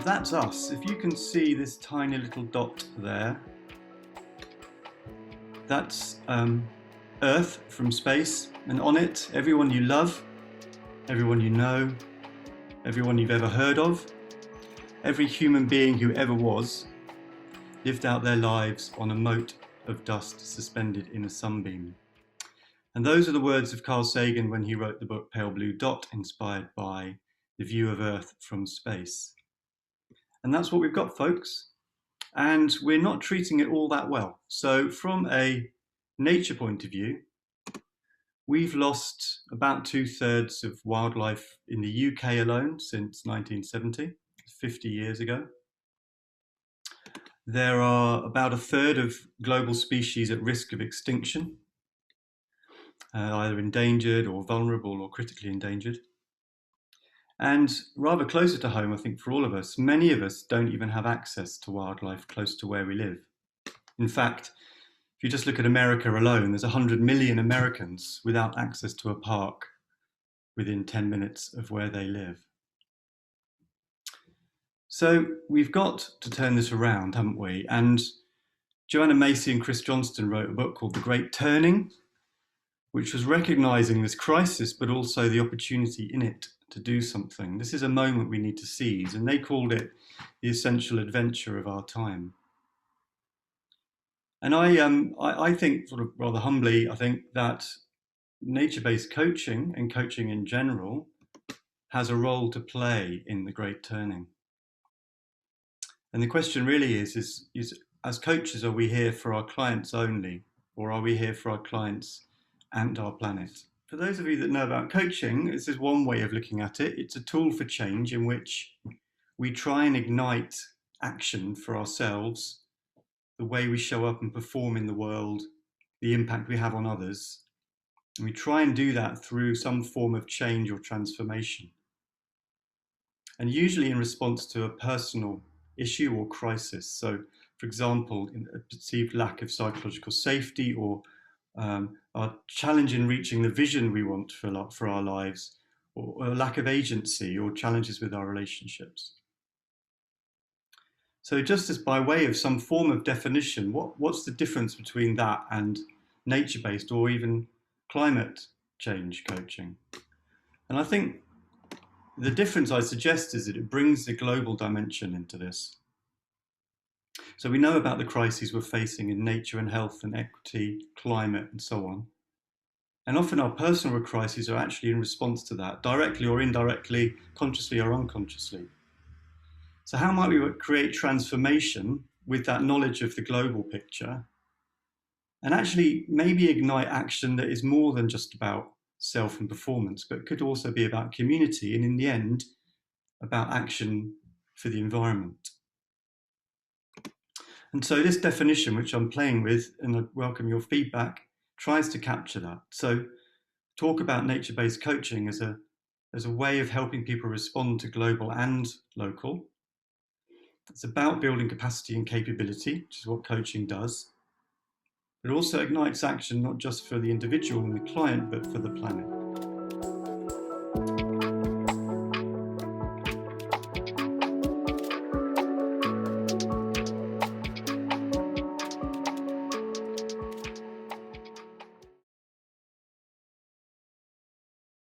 that's us. If you can see this tiny little dot there, that's Earth from space, and on it, everyone you love, everyone you know, everyone you've ever heard of, every human being who ever was, lived out their lives on a mote of dust suspended in a sunbeam. And those are the words of Carl Sagan when he wrote the book Pale Blue Dot, inspired by the view of Earth from space. And that's what we've got, folks. And we're not treating it all that well. So from a nature point of view, we've lost about 2/3 of wildlife in the UK alone since 1970, 50 years ago. There are about 1/3 of global species at risk of extinction, either endangered or vulnerable or critically endangered. And rather closer to home, I think, for all of us, many of us don't even have access to wildlife close to where we live. In fact, if you just look at America alone, there's 100 million Americans without access to a park within 10 minutes of where they live. So we've got to turn this around, haven't we? And Joanna Macy and Chris Johnston wrote a book called The Great Turning, which was recognizing this crisis, but also the opportunity in it to do something. This is a moment we need to seize, and they called it the essential adventure of our time. And I think, sort of rather humbly, I think that nature-based coaching and coaching in general has a role to play in the Great Turning. And the question really is as coaches, are we here for our clients only, or are we here for our clients and our planet? For those of you that know about coaching, this is one way of looking at it. It's a tool for change in which we try and ignite action for ourselves, the way we show up and perform in the world, the impact we have on others. And we try and do that through some form of change or transformation. And usually in response to a personal issue or crisis. So, for example, a perceived lack of psychological safety, or our challenge in reaching the vision we want for our lives, or a lack of agency, or challenges with our relationships. So just as by way of some form of definition, what's the difference between that and nature-based or even climate change coaching? And I think the difference I suggest is that it brings the global dimension into this. So we know about the crises we're facing in nature and health and equity, climate, and so on. And often our personal crises are actually in response to that, directly or indirectly, consciously or unconsciously. So how might we create transformation with that knowledge of the global picture, and actually maybe ignite action that is more than just about self and performance, but could also be about community, and in the end, about action for the environment. And so this definition, which I'm playing with, and I welcome your feedback, tries to capture that. So talk about nature-based coaching as a way of helping people respond to global and local. It's about building capacity and capability, which is what coaching does. It also ignites action not just for the individual and the client, but for the planet.